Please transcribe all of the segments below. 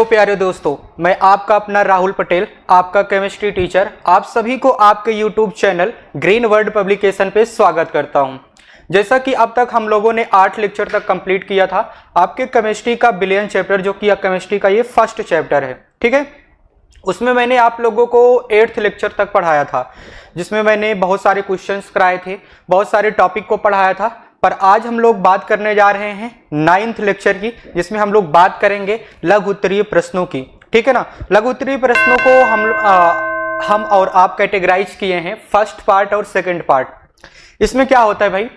Hello प्यारे दोस्तों, मैं आपका अपना राहुल पटेल, आपका केमिस्ट्री टीचर, आप सभी को आपके YouTube channel green world publication पे स्वागत करता हूं। जैसा कि अब तक हम लोगों ने 8 लेक्चर तक कंप्लीट किया था आपके केमिस्ट्री का बिलियन चैप्टर, जो कि केमिस्ट्री का ये फर्स्ट चैप्टर है। ठीक है, उसमें मैंने आप लोगों को 8th लेक्चर तक पढ़ाया था, जिसमें मैंने बहुत सारे क्वेश्चंस कराए थे, बहुत सारे टॉपिक को पढ़ाया था। पर आज हम लोग बात करने जा रहे हैं 9th लेक्चर की, जिसमें हम लोग बात करेंगे लघु उत्तरीय प्रश्नों की। ठीक है ना, लघु उत्तरीय प्रश्नों को हम और आप कैटेगराइज किए हैं फर्स्ट पार्ट और सेकंड पार्ट। इसमें क्या होता है भाई,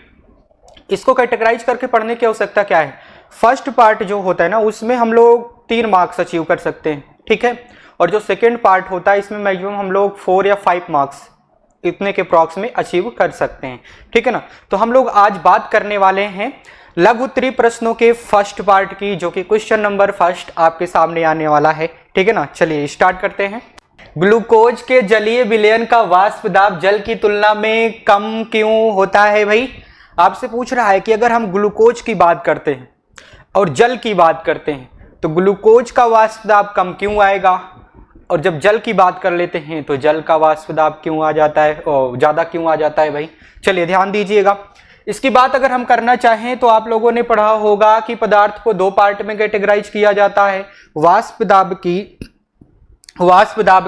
इसको कैटेगराइज करके पढ़ने की आवश्यकता क्या है। फर्स्ट पार्ट जो होता है ना, उसमें हम लोग 3 मार्क्स अचीव कर सकते हैं। ठीक है, और जो सेकंड पार्ट होता है इसमें मैक्सिमम हम लोग 4 या 5 मार्क्स इतने के प्रॉक्स में अचीव कर सकते हैं। ठीक है ना, तो हम लोग आज बात करने वाले हैं लघु उत्तरीय प्रश्नों के फर्स्ट पार्ट की, जो कि क्वेश्चन नंबर फर्स्ट आपके सामने आने वाला है। ठीक है ना, चलिए स्टार्ट करते हैं। ग्लूकोज के जलीय विलयन का वाष्प दाब जल की तुलना में कम क्यों होता है। भाई आपसे पूछ रहा है कि अगर हम ग्लूकोज की बात करते हैं और जल की बात करते हैं तो ग्लूकोज का वाष्प दाब कम क्यों आएगा, और जब जल की बात कर लेते हैं तो जल का वाष्प दाब क्यों आ जाता है और ज्यादा क्यों आ जाता है। भाई चलिए ध्यान दीजिएगा। इसकी बात अगर हम करना चाहें तो आप लोगों ने पढ़ा होगा कि पदार्थ को 2 पार्ट में कैटेगराइज किया जाता है। वाष्प दाब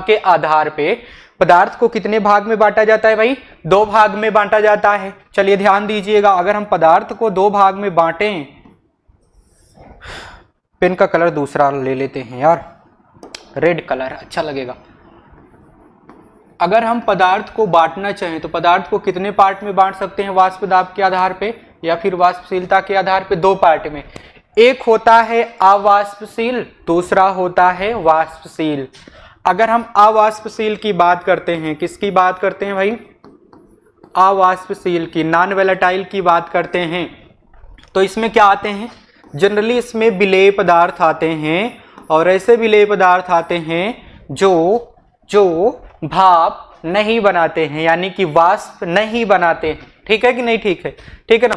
के आधार पे पदार्थ को कितने भाग में बांटा जाता है। भाई 2 भाग में बांटा जाता है। चलिए ध्यान दीजिएगा, अगर हम पदार्थ को 2 भाग में बांटें, पेन का कलर दूसरा ले लेते हैं यार, रेड कलर अच्छा लगेगा। अगर हम पदार्थ को बांटना चाहें तो पदार्थ को कितने पार्ट में बांट सकते हैं वाष्प दाब के आधार पे या फिर वाष्पशीलता के आधार पे। 2 पार्ट में, एक होता है अवाष्पशील, दूसरा होता है वाष्पशील। अगर हम अवाष्पशील की बात करते हैं, किसकी बात करते हैं भाई, अवाष्पशील की, नॉन वोलेटाइल की बात करते हैं, तो इसमें क्या आते हैं, जनरली इसमें विलेय पदार्थ आते हैं, और ऐसे विलेय पदार्थ आते हैं जो भाप नहीं बनाते हैं, यानी कि वाष्प नहीं बनाते हैं। ठीक है कि नहीं, ठीक है, ठीक है ना।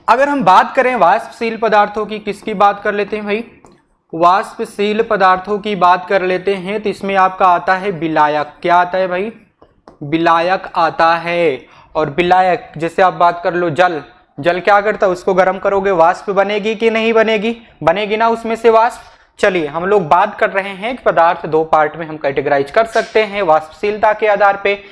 अगर हम बात करें वाष्पशील पदार्थों की, किसकी बात कर लेते हैं भाई, वाष्पशील पदार्थों की बात कर लेते हैं, तो इसमें आपका आता है विलायक। क्या आता है भाई, विलायक आता है। और विलायक जैसे आप बात कर लो जल, जल क्या करता है, उसको गर्म करोगे वाष्प बनेगी कि नहीं बनेगी, बनेगी ना उसमें से वाष्प। चलिए हम लोग बात कर रहे हैं कि पदार्थ 2 पार्ट में हम कैटेगराइज कर सकते हैं वाष्पशीलता के आधार पे,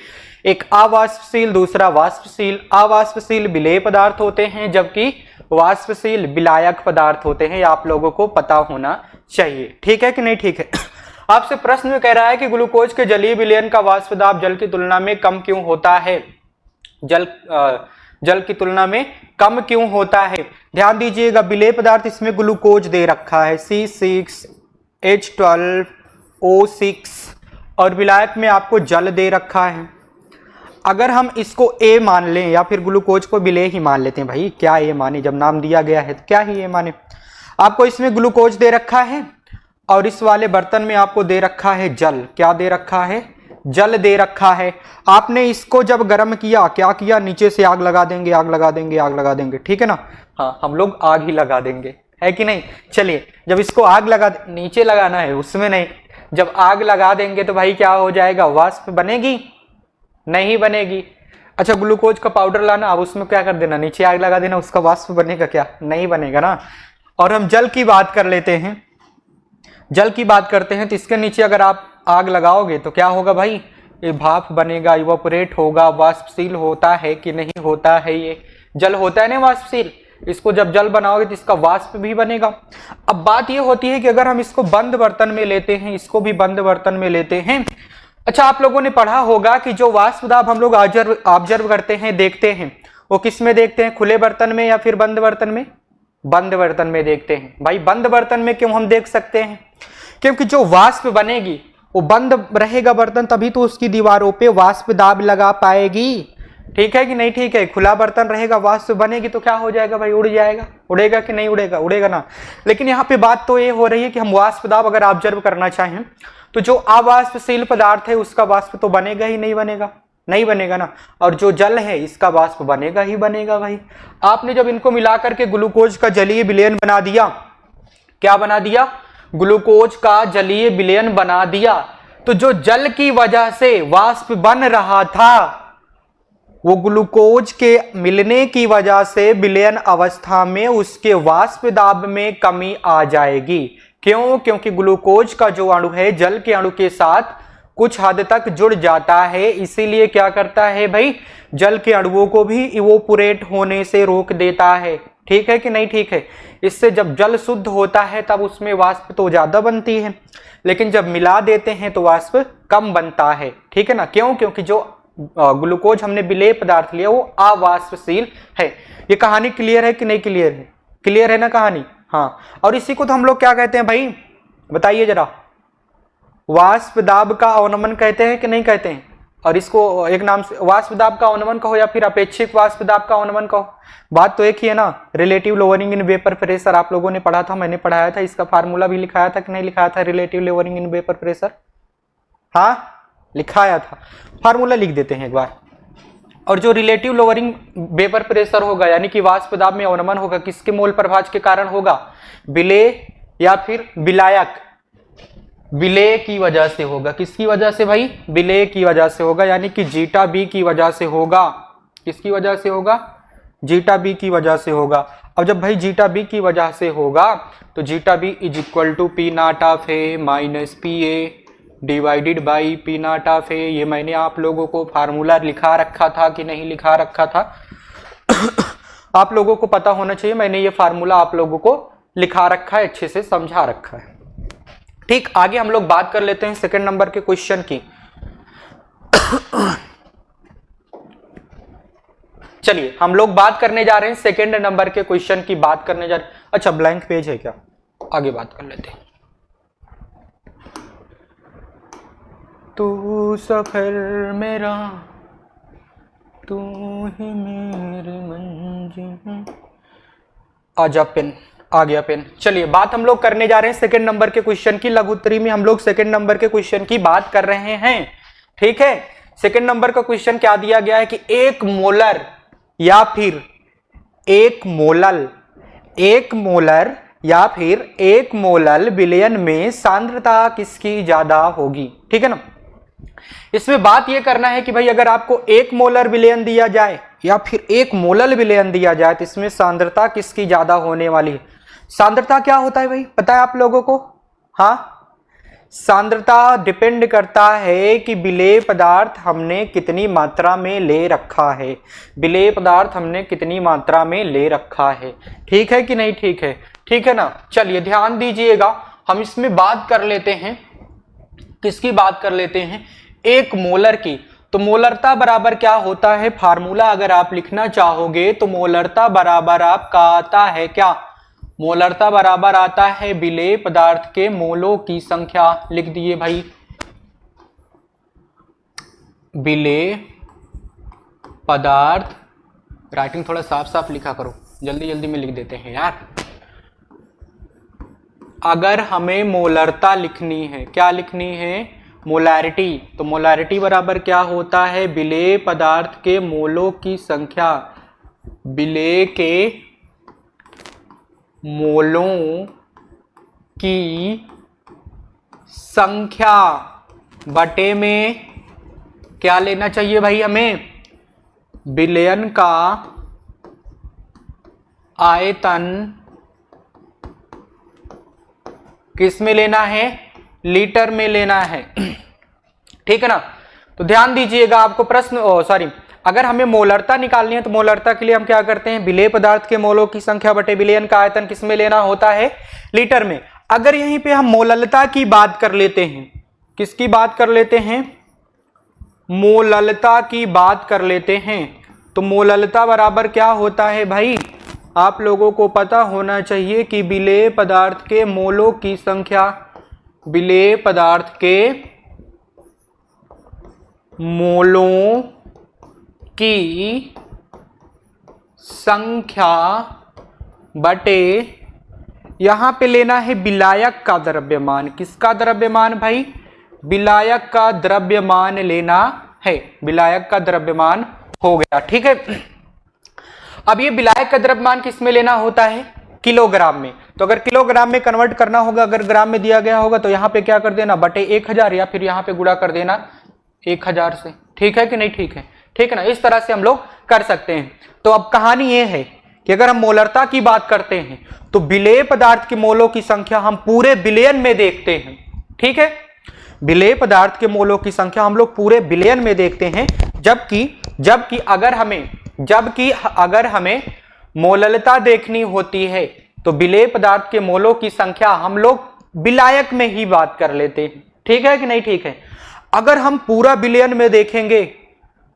एक अवाष्पशील, दूसरा वाष्पशील। अवाष्पशील विलेय पदार्थ होते हैं, जबकि वाष्पशील विलायक पदार्थ होते हैं। ये आप लोगों को पता होना चाहिए। ठीक है कि नहीं, ठीक है। आपसे प्रश्न में कह रहा है कि ग्लूकोज के जलीय विलयन का वाष्प दाब जल की तुलना में कम क्यों होता है, जल की तुलना में कम क्यों होता है। ध्यान दीजिएगा, विलेय पदार्थ इसमें ग्लूकोज दे रखा है C6H12O6, और विलायक में आपको जल दे रखा है। अगर हम इसको A मान लें या फिर ग्लूकोज को विलेय ही मान लेते हैं, भाई क्या A माने, जब नाम दिया गया है तो क्या ही A माने। आपको इसमें ग्लूकोज दे रखा है और इस वाले बर्तन में आपको दे रखा है जल। क्या दे रखा है, जल दे रखा है। आपने इसको जब गर्म किया, क्या किया, नीचे से आग लगा देंगे, आग लगा देंगे, आग लगा देंगे। ठीक है ना, हाँ हम लोग आग ही लगा देंगे, है कि नहीं। चलिए जब इसको आग लगा, नीचे लगाना है उसमें नहीं, जब आग लगा देंगे तो भाई क्या हो जाएगा, वाष्प बनेगी, नहीं बनेगी। अच्छा ग्लूकोज का पाउडर लाना, अब उसमें क्या कर देना, नीचे आग लगा देना, उसका वाष्प बनेगा क्या, नहीं बनेगा ना। और हम जल की बात कर लेते हैं, जल की बात करते हैं तो इसके नीचे अगर आप आग लगाओगे तो क्या होगा भाई, ये भाप बनेगा, इवापोरेट होगा। वाष्पशील होता है कि नहीं होता है, ये जल होता है ना वाष्पशील। इसको जब जल बनाओगे तो इसका वाष्प भी बनेगा। अब बात ये होती है कि अगर हम इसको बंद बर्तन में लेते हैं, इसको भी बंद बर्तन में लेते हैं। अच्छा आप लोगों ने पढ़ा होगा कि जो वाष्प दाब हम लोग ऑब्जर्व करते हैं, देखते हैं, वो किस में देखते हैं, खुले बर्तन में या फिर बंद बर्तन में, बंद बर्तन में देखते हैं। भाई बंद बर्तन में क्यों हम देख सकते हैं, क्योंकि जो वाष्प बनेगी वो बंद रहेगा बर्तन, तभी तो उसकी दीवारों पे वाष्प दाब लगा पाएगी। ठीक है कि नहीं, ठीक है। खुला बर्तन रहेगा, वाष्प बनेगी तो क्या हो जाएगा भाई, उड़ जाएगा। उड़ेगा कि नहीं उड़ेगा, उड़ेगा ना। लेकिन यहाँ पे बात तो ये हो रही है कि हम वाष्प दाब अगर ऑब्जर्व करना चाहें तो जो अवाष्पशील पदार्थ है उसका वाष्प तो बनेगा ही नहीं, बनेगा नहीं बनेगा ना। और जो जल है इसका वाष्प बनेगा ही बनेगा। भाई आपने जब इनको मिलाकर के ग्लूकोज का जलीय विलयन बना दिया, क्या बना दिया, ग्लूकोज का जलीय विलयन बना दिया, तो जो जल की वजह से वाष्प बन रहा था वो ग्लूकोज के मिलने की वजह से विलयन अवस्था में उसके वाष्प दाब में कमी आ जाएगी। क्यों? क्योंकि ग्लूकोज का जो अणु है जल के अणु के साथ कुछ हद तक जुड़ जाता है, इसीलिए क्या करता है भाई, जल के अणुओं को भी इवोपोरेट होने से रोक देता है। ठीक है कि नहीं? ठीक है। इससे जब जल शुद्ध होता है तब उसमें वाष्प तो ज्यादा बनती है, लेकिन जब मिला देते हैं तो वाष्प कम बनता है। ठीक है ना? क्यों? क्योंकि जो ग्लूकोज हमने विलेय पदार्थ लिया वो अवाष्पशील है। ये कहानी क्लियर है कि नहीं क्लियर है? क्लियर है ना कहानी? हाँ। और इसी को तो हम लोग क्या कहते हैं भाई, बताइए जरा, वाष्प दाब का अवनमन कहते हैं कि नहीं कहते हैं? और इसको एक नाम से वाष्प दाब का अवनमन कहो या फिर अपेक्षित वाष्प दाब का अवनमन कहो, बात तो एक ही है ना। Relative lowering in vapour pressure आप लोगों ने पढ़ा था, मैंने पढ़ाया था, इसका फार्मूला भी लिखाया था कि नहीं लिखाया था? Relative lowering in vapour pressure, हाँ लिखाया था। फार्मूला लिख देते हैं एक बार। और जो रिलेटिव लोअरिंग वेपर प्रेशर होगा यानी कि वाष्प दाब में अवनमन होगा, किसके मोल प्रभाज के कारण होगा? विलेय या फिर विलायक, विलेय की वजह से होगा। किसकी वजह से भाई? विलेय की वजह से होगा, यानी कि जीटा बी की वजह से होगा। किसकी वजह से होगा? जीटा बी की वजह से होगा। अब जब भाई जीटा बी की वजह से होगा तो zeta B is equal to P nought of A minus P A divided by P nought of A. ये मैंने आप लोगों को फार्मूला लिखा रखा था कि नहीं लिखा रखा था? आप लोगों को पता होना चाहिए, मैंने ये फार्मूला आप लोगों को लिखा रखा है, अच्छे से समझा रखा है। ठीक, आगे हम लोग बात कर लेते हैं सेकंड नंबर के क्वेश्चन की। चलिए हम लोग बात करने जा रहे हैं सेकंड नंबर के क्वेश्चन की बात करने जा रहे हैं। अच्छा ब्लैंक पेज है क्या? आगे बात कर लेते हैं। तू सफर मेरा, तू ही मेरी मंजिल। आजा पेन, आ गया पेन। चलिए बात हम लोग करने जा रहे हैं सेकंड नंबर के क्वेश्चन की। लघु उत्तरी में हम लोग सेकंड नंबर के क्वेश्चन की बात कर रहे हैं। ठीक है, सेकंड नंबर का क्वेश्चन क्या दिया गया है कि एक मोलर या फिर एक मोलल, एक मोलर या फिर एक मोलल विलयन में सांद्रता किसकी ज्यादा होगी? ठीक है ना। इसमें बात यह करना है कि भाई अगर आपको एक मोलर विलयन दिया जाए या फिर एक मोलल विलयन दिया जाए तो इसमें सांद्रता किसकी ज्यादा होने वाली है? सांद्रता क्या होता है भाई, पता है आप लोगों को? हाँ, सांद्रता डिपेंड करता है कि विलेय पदार्थ हमने कितनी मात्रा में ले रखा है। विलेय पदार्थ हमने कितनी मात्रा में ले रखा है। ठीक है कि नहीं? ठीक है, ठीक है ना। चलिए ध्यान दीजिएगा, हम इसमें बात कर लेते हैं, किसकी बात कर लेते हैं? एक मोलर की। तो मोलरता बराबर क्या होता है? फार्मूला अगर आप लिखना चाहोगे तो मोलरता बराबर आपका आता है क्या? मोलरता बराबर आता है विलेय पदार्थ के मोलों की संख्या। लिख दिए भाई, विलेय पदार्थ, राइटिंग थोड़ा साफ साफ लिखा करो, जल्दी जल्दी में लिख देते हैं यार। अगर हमें मोलरता लिखनी है, क्या लिखनी है? मोलैरिटी। तो मोलैरिटी बराबर क्या होता है? विलेय पदार्थ के मोलों की संख्या, विलेय के मोलों की संख्या बटे में क्या लेना चाहिए भाई हमें? विलयन का आयतन किस में लेना है? लीटर में लेना है। ठीक है ना। तो ध्यान दीजिएगा, आपको प्रश्न सॉरी, अगर हमें मोलरता निकालनी है तो मोलरता के लिए हम क्या करते हैं? विलेय पदार्थ के मोलों की संख्या बटे विलयन का आयतन किस में लेना होता है? लीटर में। अगर यहीं पे हम मोललता की बात कर लेते हैं, किसकी बात कर लेते हैं? मोललता की बात कर लेते हैं, तो मोललता बराबर क्या होता है भाई? आप लोगों को पता होना चाहिए कि विलेय पदार्थ के मोलों की संख्या, विलेय पदार्थ के मोलों की संख्या बटे, यहां पे लेना है विलायक का द्रव्यमान। किसका द्रव्यमान भाई? विलायक का द्रव्यमान लेना है। विलायक का द्रव्यमान हो गया। ठीक है, अब ये विलायक का द्रव्यमान किस में लेना होता है? किलोग्राम में। तो अगर किलोग्राम में कन्वर्ट करना होगा, अगर ग्राम में दिया गया होगा तो यहाँ पे क्या कर देना, बटे 1000 या फिर यहाँ पे गुणा कर देना 1000 से। ठीक है कि नहीं, ठीक है, ठीक है ना, इस तरह से हम लोग कर सकते हैं। तो अब कहानी ये है कि अगर हम मोलरता की बात करते हैं तो विलेय पदार्थ के मोलों की संख्या हम पूरे बिलियन में देखते हैं। ठीक है, विलेय पदार्थ के मोलों की संख्या हम लोग पूरे बिलियन में देखते हैं, जबकि अगर हमें मोललता देखनी होती है तो विलेय पदार्थ के मोलों की संख्या हम लोग विलायक में ही बात कर लेते हैं। ठीक है कि नहीं, ठीक है। अगर हम पूरा बिलियन में देखेंगे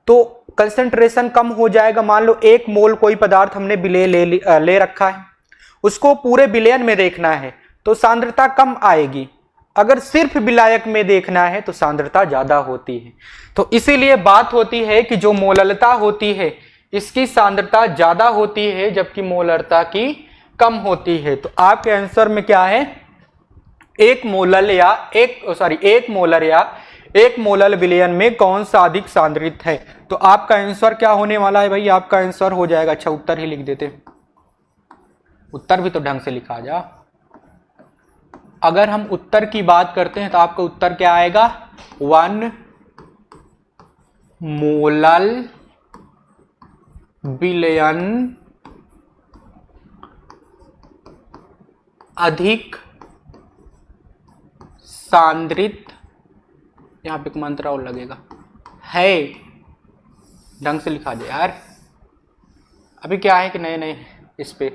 तो कंसंट्रेशन कम हो जाएगा। मान लो 1 मोल कोई पदार्थ हमने विलेय ले रखा है, उसको पूरे बिलियन में देखना है तो सांद्रता कम आएगी। अगर सिर्फ विलायक में देखना है तो सांद्रता ज्यादा होती है। तो इसीलिए बात होती है कि जो मोललता होती है इसकी सांद्रता ज्यादा होती है जबकि मोलरता की कम होती है। तो आपके आंसर में क्या है, 1 मोलर विलयन में कौन सा अधिक सांद्रित है। तो आपका आंसर क्या होने वाला है भाई, आपका आंसर हो जाएगा, अच्छा उत्तर ही लिख देते, उत्तर भी तो ढंग से लिखा जा। अगर हम उत्तर की बात करते हैं तो आपका उत्तर क्या आएगा, 1 मोलल विलयन अधिक सांद्रित, यहां पे एक मंत्र और लगेगा, है। ढंग से लिखा दे यार, अभी क्या है कि नए इस पे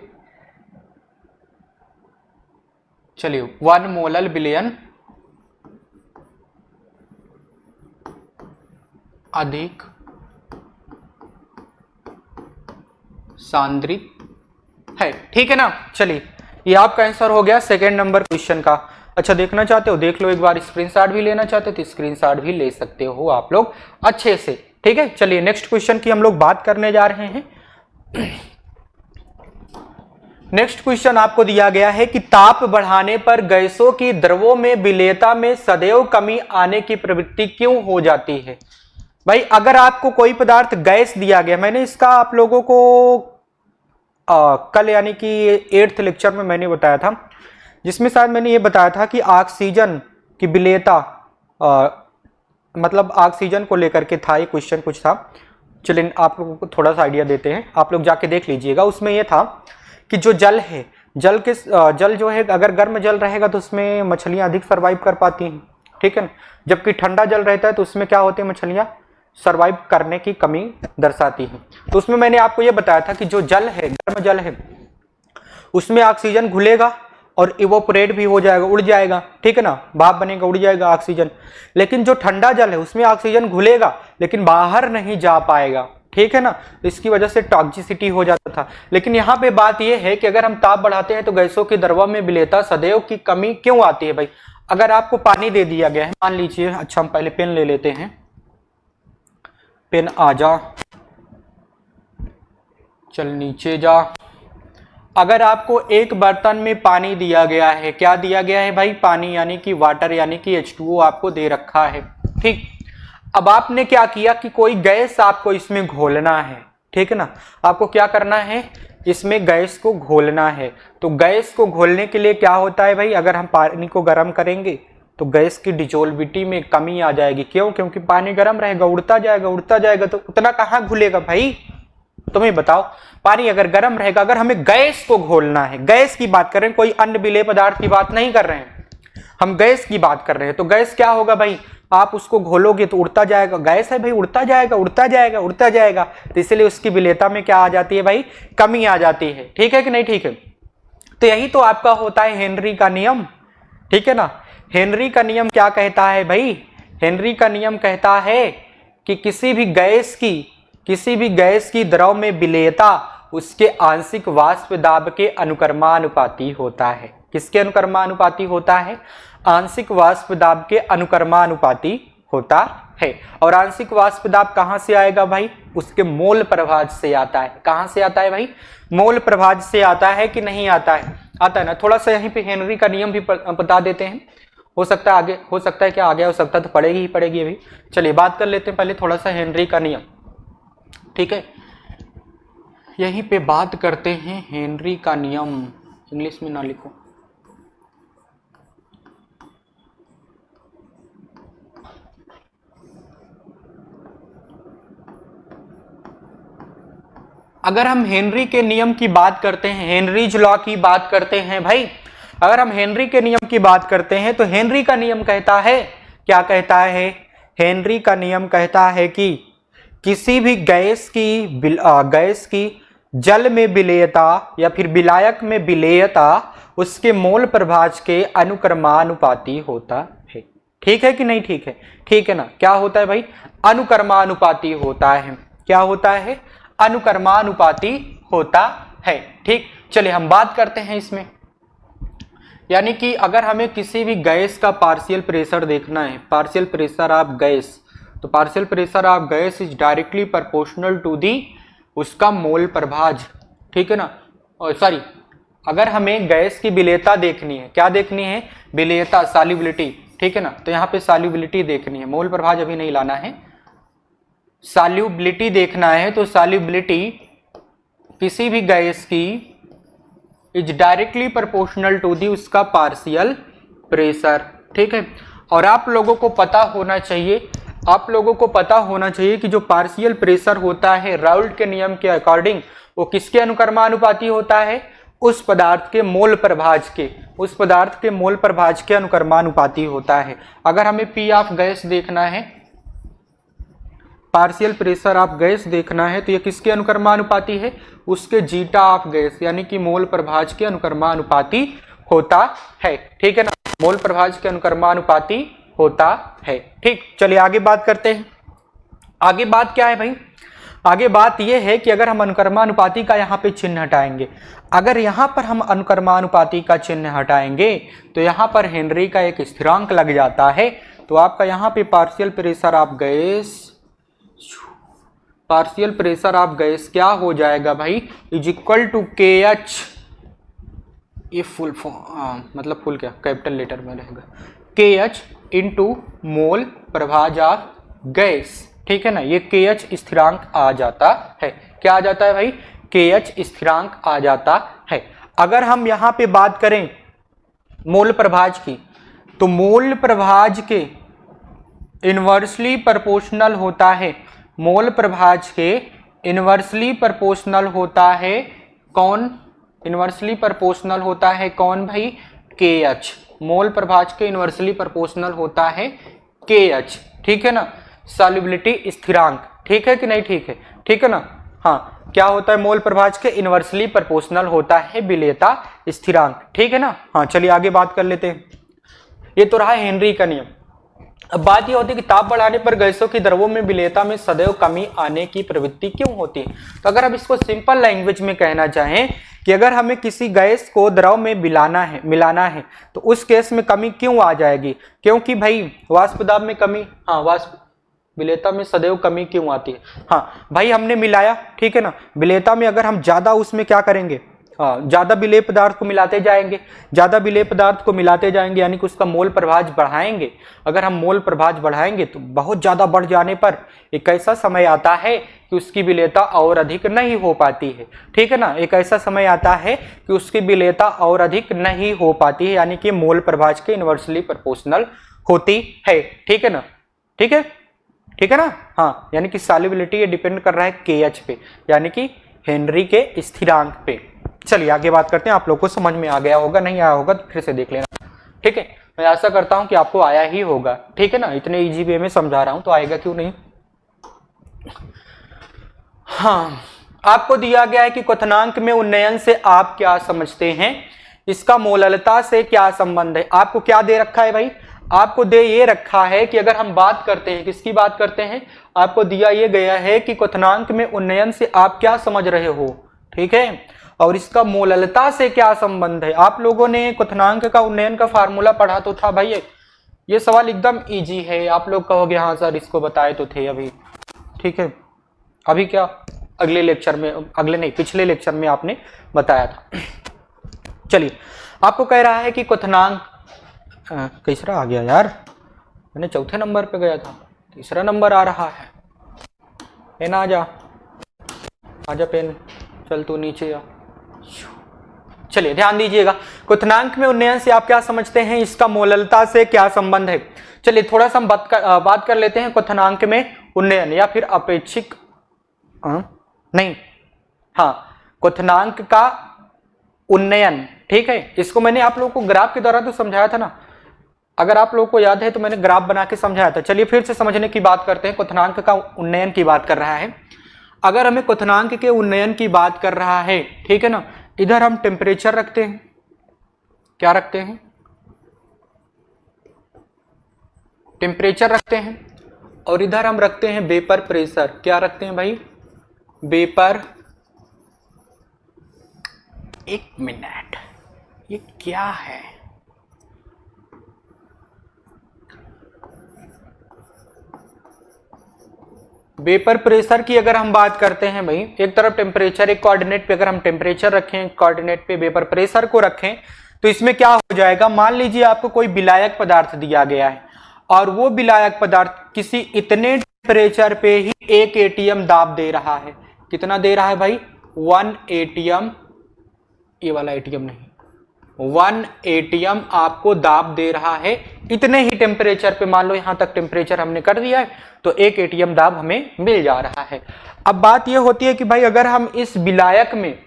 चलिए 1 मोलल विलयन अधिक सांद्रित है। ठीक है ना, चलिए ये आपका आंसर हो गया सेकेंड नंबर क्वेश्चन का। अच्छा देखना चाहते हो देख लो एक बार, स्क्रीनशॉट भी लेना चाहते हो तो स्क्रीनशॉट भी ले सकते हो आप लोग अच्छे से। ठीक है, चलिए नेक्स्ट क्वेश्चन की हम लोग बात करने जा रहे हैं। नेक्स्ट क्वेश्चन आपको दिया गया है कि ताप बढ़ाने पर गैसों की द्रवों में विलेयता में सदैव कमी आने की प्रवृत्ति क्यों हो जाती है। भाई अगर आपको कोई पदार्थ गैस दिया गया, मैंने इसका आप लोगों को कल यानी कि 8th लेक्चर में मैंने बताया था, जिसमें शायद मैंने ये बताया था कि ऑक्सीजन की विलेयता, मतलब ऑक्सीजन को लेकर के था ये क्वेश्चन कुछ था। चलिए आप लोगों को थोड़ा सा आइडिया देते हैं, आप लोग जाके देख लीजिएगा। उसमें ये था कि जो जल है, जल जो है अगर गर्म जल रहेगा तो उसमें मछलियां अधिक सर्वाइव कर पाती हैं। ठीक है ना, जबकि ठंडा जल रहता है तो उसमें क्या होते हैं, मछलियां सर्वाइव करने की कमी दर्शाती है। तो उसमें मैंने आपको यह बताया था कि जो जल है, गर्म जल है, उसमें ऑक्सीजन घुलेगा और इवोपरेट भी हो जाएगा, उड़ जाएगा। ठीक है ना, भाप बनेगा, उड़ जाएगा ऑक्सीजन। लेकिन जो ठंडा जल है उसमें ऑक्सीजन घुलेगा लेकिन बाहर नहीं जा पाएगा। ठीक है ना, तो इसकी वजह से टॉक्सिसिटी हो जाता था। लेकिन यहाँ पे बात यह है कि अगर हम ताप बढ़ाते हैं तो गैसों की द्रव्य में विलेयता सदैव की कमी क्यों आती है। भाई अगर आपको पानी दे दिया गया है, मान लीजिए, अच्छा हम पहले पेन ले लेते हैं, पेन आ जा, चल नीचे जा। अगर आपको एक बर्तन में पानी दिया गया है, क्या दिया गया है भाई, पानी यानी कि वाटर यानी कि H2O आपको दे रखा है। ठीक, अब आपने क्या किया कि कोई गैस आपको इसमें घोलना है। ठीक है ना, आपको क्या करना है, इसमें गैस को घोलना है। तो गैस को घोलने के लिए क्या होता है भाई, अगर हम पानी को गर्म करेंगे तो गैस की डिजोल्विटी में कमी आ जाएगी। क्यों, क्योंकि पानी गर्म रहेगा, उड़ता जाएगा तो उतना कहाँ घुलेगा भाई, तुम्हें बताओ। पानी अगर गर्म रहेगा, अगर हमें गैस को घोलना है, गैस की बात कर रहे हैं, कोई अन्य विलेय पदार्थ की बात नहीं कर रहे हैं, हम गैस की बात कर रहे हैं। तो गैस क्या होगा भाई, आप उसको घोलोगे तो उड़ता जाएगा, गैस है भाई, उड़ता जाएगा। तो इसलिए उसकी विलेयता में क्या आ जाती है भाई, कमी आ जाती है। ठीक है कि नहीं, ठीक है। तो यही तो आपका होता है हेनरी का नियम। ठीक है ना, हेनरी का नियम क्या कहता है भाई, हेनरी का नियम कहता है कि किसी भी गैस की द्रव में विलेयता उसके आंशिक वाष्प दाब के अनुक्रमानुपाती होता है। किसके अनुक्रमानुपाती होता है, आंशिक वाष्प दाब के अनुक्रमानुपाती होता है। और आंशिक वाष्प दाब कहां से आएगा भाई, उसके मोल प्रभाज से आता है। कहां से आता है भाई, मोल प्रभाज से आता है कि नहीं आता है, आता है ना। थोड़ा सा यहीं पे हेनरी का नियम भी बता देते हैं, हो सकता है आगे, हो सकता है क्या आगे हो सकता है तो पड़ेगी अभी। चलिए बात कर लेते हैं पहले थोड़ा सा हेनरी का नियम। ठीक है, यहीं पे बात करते हैं हेनरी का नियम। इंग्लिश में ना लिखो। अगर हम हेनरी के नियम की बात करते हैं, हेनरीज लॉ की बात करते हैं भाई, अगर हम हेनरी के नियम की बात करते हैं तो हेनरी का नियम कहता है, क्या कहता है? हेनरी का नियम कहता है कि किसी भी गैस की जल में विलेयता या फिर विलायक में विलेयता उसके मोल प्रभाज के अनुक्रमानुपाती होता है। ठीक है कि नहीं? ठीक है, ठीक है ना? क्या होता है भाई? अनुक्रमानुपाती होता है। क्या होता है? अनुक्रमानुपाती होता है। ठीक, चलिए हम बात करते हैं इसमें। यानी कि अगर हमें किसी भी गैस का पार्शियल प्रेशर देखना है, पार्शियल प्रेशर ऑफ गैस, तो partial pressure of gas is directly proportional to the उसका मोल प्रभाज। ठीक है ना? सॉरी, अगर हमें गैस की विलेयता देखनी है, क्या देखनी है? विलेयता, सॉल्युबिलिटी। ठीक है ना? तो यहाँ पे सॉल्युबिलिटी देखनी है, मोल प्रभाज अभी नहीं लाना है। सॉल्युबिलिटी देखना है तो सॉल्युबिलिटी किसी भी गैस की is directly proportional to the उसका पार्शियल प्रेशर। ठीक है, और आप लोगों को पता होना चाहिए, आप लोगों को पता होना चाहिए कि जो पार्शियल प्रेशर होता है राउल्ट के नियम के अकॉर्डिंग वो किसके अनुक्रमानुपाती होता है? उस पदार्थ के मोल प्रभाज के, उस पदार्थ के मोल प्रभाज के अनुक्रमानुपाती होता है। अगर हमें पी ऑफ गैस देखना है, पार्शियल प्रेशर ऑफ गैस देखना है, तो ये किसके अनुक्रमानुपाती है? उसके जीटा ऑफ गैस यानी कि मोल प्रभाज के अनुक्रमानुपाती होता है। ठीक है ना? मोल प्रभाज के अनुक्रमानुपाती होता है। ठीक, चलिए आगे बात करते हैं। आगे बात क्या है भाई? आगे बात यह है कि अगर हम अनुक्रमानुपाती का यहाँ पे चिन्ह हटाएंगे, अगर यहाँ पर हम अनुक्रमानुपाती का चिन्ह हटाएंगे तो यहाँ पर हेनरी का एक स्थिरांक लग जाता है। तो आपका यहाँ पे partial pressure of gas, partial pressure of gas क्या हो जाएगा भाई? Is equal to K H, ये फुल फॉर्म मतलब फुल क्या कैपिटल लेटर में रहेगा, के एच इंटू मोल प्रभाज ऑफ गैस। ठीक है ना? ये के एच स्थिरांक आ जाता है। क्या आ जाता है भाई? के एच स्थिरांक आ जाता है। अगर हम यहाँ पे बात करें मोल प्रभाज की, तो मोल प्रभाज के इनवर्सली प्रोपोर्शनल होता है, मोल प्रभाज के इनवर्सली प्रोपोर्शनल होता है कौन? इनवर्सली प्रोपोर्शनल होता है कौन भाई? के एच। मोल प्रभाज के इनवर्सली प्रोपोर्शनल होता है के एच। ठीक है ना? सॉल्युबिलिटी स्थिरांक। ठीक है कि नहीं? ठीक है, ठीक है ना? हाँ, क्या होता है? मोल प्रभाज के इनवर्सली प्रोपोर्शनल होता है विलेयता स्थिरांक। ठीक है ना? हाँ, चलिए आगे बात कर लेते हैं। ये तो रहा हेनरी का नियम। अब बात यह होती है कि ताप बढ़ाने पर गैसों की द्रवों में विलेयता में सदैव कमी आने की प्रवृत्ति क्यों होती है? तो अगर हम इसको सिंपल लैंग्वेज में कहना चाहें कि अगर हमें किसी गैस को द्रव में मिलाना है तो उस केस में कमी क्यों आ जाएगी? क्योंकि भाई वाष्प दाब में कमी, हाँ, वाष्प विलेयता में सदैव कमी क्यों आती है? हाँ भाई, हमने मिलाया, ठीक है ना? विलेयता में अगर हम ज्यादा उसमें क्या करेंगे? ज्यादा विलेय पदार्थ को मिलाते जाएंगे, ज्यादा विलेय पदार्थ को मिलाते जाएंगे यानी कि उसका मोल प्रभाज बढ़ाएंगे। अगर हम मोल प्रभाज बढ़ाएंगे तो बहुत ज्यादा बढ़ जाने पर एक ऐसा समय आता है कि उसकी विलेयता और अधिक नहीं हो पाती है। ठीक है ना? एक ऐसा समय आता है कि उसकी विलेयता और अधिक नहीं हो पाती है, यानी कि मोल प्रभाज के इनवर्सली प्रोपोर्शनल होती है। ठीक है ना? ठीक है, ठीक है ना? हाँ, यानी कि सॉल्युबिलिटी ये डिपेंड कर रहा है के एच पे, यानी कि हेनरी के स्थिरांक पे। चलिए आगे बात करते हैं। आप लोग को समझ में आ गया होगा, नहीं आया होगा तो फिर से देख लेना। ठीक है, मैं आशा करता हूं कि आपको आया ही होगा। ठीक है ना? इतने इजी वे में समझा रहा हूं तो आएगा क्यों नहीं। हाँ, आपको दिया गया है कि क्वथनांक में उन्नयन से आप क्या समझते हैं, इसका मोललता से क्या संबंध है। आपको क्या दे रखा है भाई? आपको दे ये रखा है कि अगर हम बात करते हैं, किसकी बात करते हैं, आपको दिया ये गया है कि क्वथनांक में उन्नयन से आप क्या समझ रहे हो। ठीक है, और इसका मोललता से क्या संबंध है। आप लोगों ने क्वथनांक का उन्नयन का फार्मूला पढ़ा तो था भाई, ये सवाल एकदम इजी है। आप लोग कहोगे हाँ सर इसको बताए तो थे अभी। ठीक है, अभी क्या अगले लेक्चर में, अगले नहीं पिछले लेक्चर में आपने बताया था। चलिए, आपको कह रहा है कि क्वथनांक तीसरा आ गया यार, मैंने चौथे नंबर पे गया था, तीसरा नंबर आ रहा है। पेन आजा, आजा पेन, चल तू नीचे आ। चलिए ध्यान दीजिएगा, क्वथनांक में उन्नयन से आप क्या समझते हैं, इसका मोललता से क्या संबंध है। चलिए थोड़ा सा हम बात कर लेते हैं क्वथनांक में उन्नयन या फिर अपेक्षिक नहीं, हाँ, क्वथनांक का उन्नयन। ठीक है, इसको मैंने आप लोगों को ग्राफ के द्वारा तो समझाया था ना, अगर आप लोगों को याद है तो मैंने ग्राफ बना के समझाया था। चलिए फिर से समझने की बात करते हैं, क्वथनांक का उन्नयन की बात कर रहा है। अगर हमें क्वथनांक के उन्नयन की बात कर रहा है, ठीक है ना, इधर हम टेम्परेचर रखते हैं, क्या रखते हैं, टेम्परेचर रखते हैं, और इधर हम रखते हैं वेपर प्रेशर। क्या रखते हैं भाई, वेपर, एक मिनट, ये क्या है, वेपर प्रेशर की अगर हम बात करते हैं भाई, एक तरफ टेम्परेचर, एक कोऑर्डिनेट पे अगर हम टेम्परेचर रखें, कोऑर्डिनेट पे वेपर प्रेशर को रखें, तो इसमें क्या हो जाएगा, मान लीजिए आपको कोई विलायक पदार्थ दिया गया है और वो विलायक पदार्थ किसी इतने टेम्परेचर पे ही 1 एटीएम दाब दे रहा है। कितना दे रहा है भाई, 1 एटीएम, ये वाला एटीएम नहीं, 1 एटीएम आपको दाब दे रहा है इतने ही टेम्परेचर पे। मान लो यहां तक टेम्परेचर हमने कर दिया है तो 1 एटीएम दाब हमें मिल जा रहा है। अब बात यह होती है कि भाई अगर हम इस विलायक में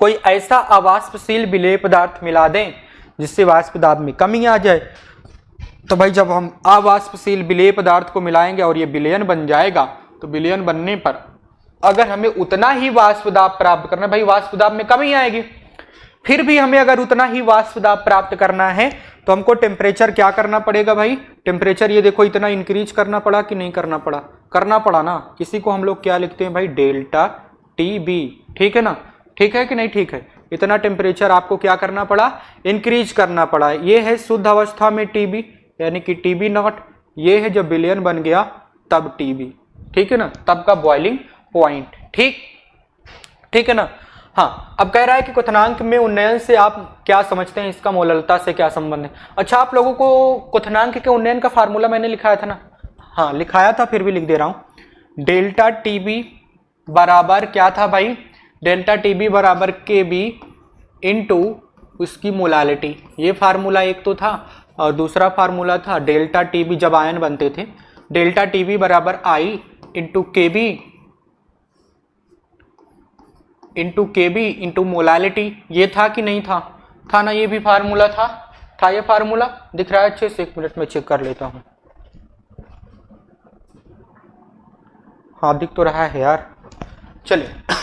कोई ऐसा अवाष्पशील विलेय पदार्थ मिला दें जिससे वाष्प दाब में कमी आ जाए, तो भाई जब हम अवाष्पशील विलेय पदार्थ को मिलाएंगे और ये विलयन बन जाएगा, तो विलयन बनने पर अगर हमें उतना ही वाष्प दाब प्राप्त करना है, भाई वाष्प दाब में कमी आएगी, फिर भी हमें अगर उतना ही वाष्प दाब प्राप्त करना है तो हमको टेम्परेचर क्या करना पड़ेगा भाई, टेम्परेचर ये देखो इतना इंक्रीज करना पड़ा कि नहीं करना पड़ा, करना पड़ा ना। इसी को हम लोग क्या लिखते हैं भाई, डेल्टा टी बी। ठीक है ना, ठीक है कि नहीं, ठीक है, इतना टेम्परेचर आपको क्या करना पड़ा, इंक्रीज करना पड़ा। ये है शुद्ध अवस्था में टीबी, यानी कि टीबी नॉट, ये है जब विलयन बन गया तब टीबी। ठीक है ना, तब का बॉइलिंग पॉइंट। ठीक, ठीक है ना। हाँ, अब कह रहा है कि क्वथनांक में उन्नयन से आप क्या समझते हैं, इसका मोललता से क्या संबंध है। अच्छा, आप लोगों को क्वथनांक के उन्नयन का फार्मूला मैंने लिखाया था ना, हाँ लिखाया था, फिर भी लिख दे रहा हूं। डेल्टा टीबी बराबर क्या था भाई, डेल्टा टीबी बराबर के बी इंटू उसकी मोलालिटी। ये फार्मूला एक तो था, और दूसरा फार्मूला था डेल्टा टीबी जब आयन बनते थे, डेल्टा टीबी बराबर आई इंटू के बी इंटू मोलालिटी। ये था कि नहीं था, था ना, ये भी फार्मूला था ये फार्मूला दिख रहा है अच्छे से, 1 मिनट में चेक कर लेता हूं। हाँ दिख तो रहा है यार, चलिए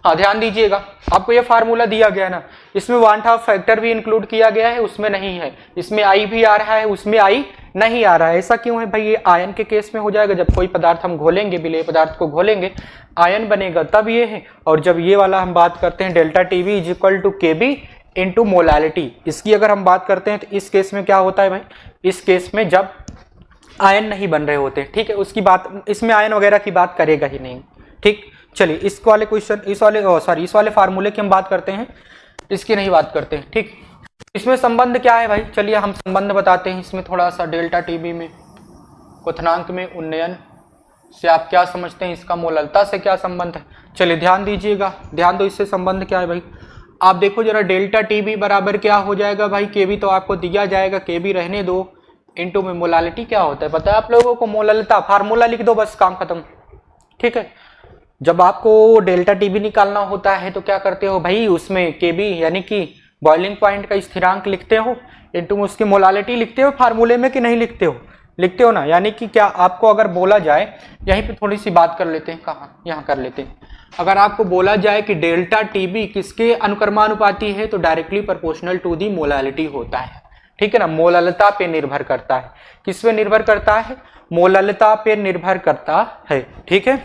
हाँ ध्यान दीजिएगा, आपको ये फार्मूला दिया गया है ना, इसमें वांट हाफ फैक्टर भी इंक्लूड किया गया है, उसमें नहीं है, इसमें आई भी आ रहा है, उसमें आई नहीं आ रहा है। ऐसा क्यों है भाई, ये आयन के केस में हो जाएगा, जब कोई पदार्थ हम घोलेंगे, विलेय पदार्थ को घोलेंगे, आयन बनेगा तब ये है। और जब ये वाला हम बात करते हैं delta TV is equal to K B into molality, इसकी अगर हम बात करते हैं तो इस केस में क्या होता है भाई, इस केस में जब आयन नहीं बन रहे होते, ठीक है, उसकी बात, इसमें आयन वगैरह की बात करेगा ही नहीं। ठीक, चलिए इस वाले क्वेश्चन, इस वाले फार्मूले की हम बात करते हैं, इसकी नहीं बात करते हैं। ठीक, इसमें संबंध क्या है भाई, चलिए हम संबंध बताते हैं इसमें थोड़ा सा। डेल्टा टीबी में क्वथनांक में उन्नयन से आप क्या समझते हैं, इसका मोललता से क्या संबंध है। चलिए ध्यान दीजिएगा, ध्यान दो, इससे संबंध क्या है भाई। आप देखो जरा, डेल्टा टीबी बराबर क्या हो जाएगा भाई, केबी तो आपको दिया जाएगा, केबी रहने दो, इंटू में मोलालिटी क्या होता है पता है आप लोगों को, मोललता, फार्मूला लिख दो बस, काम खत्म। ठीक है, जब आपको डेल्टा टीबी निकालना होता है तो क्या करते हो भाई, उसमें केबी यानी कि बॉइलिंग पॉइंट का स्थिरांक लिखते हो, इंटू उसकी मोलालिटी लिखते हो फार्मूले में कि नहीं लिखते हो, लिखते हो ना। यानी कि क्या आपको अगर बोला जाए, यहीं पे थोड़ी सी बात कर लेते हैं, कहाँ, यहाँ कर लेते हैं। अगर आपको बोला जाए कि डेल्टा टीबी किसके अनुक्रमानुपाती है, तो directly proportional to the molality होता है। ठीक है ना, मोललता पे निर्भर करता है, किस पे निर्भर करता है, मोललता पे निर्भर करता है। ठीक है,